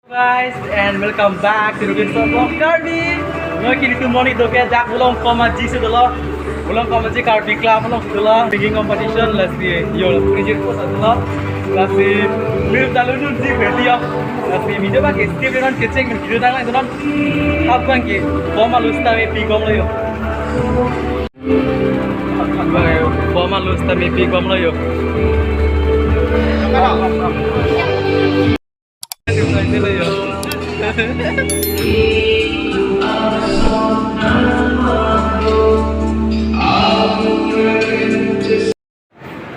Guys, and welcome back to the vlog Cardi. Kini tu morning doke jak belum komaji sudah belum komaji Cardi club belum sudah singing competition lagi yo project ko sudah lagi mir dalun di video lagi video bang skip dengan kecing video dah lagi non apa ki koma lusta me pi kom lo yo koma lusta me pi kom lo yo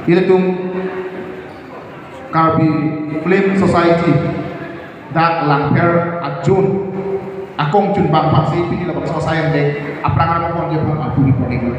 Ilatung Carbi Film Society dak langper ajun akong jun bang paksi pini labang sosayan dek aprangan mo dia pun aku ni pun itu.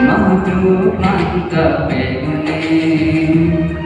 Maju mantap begini.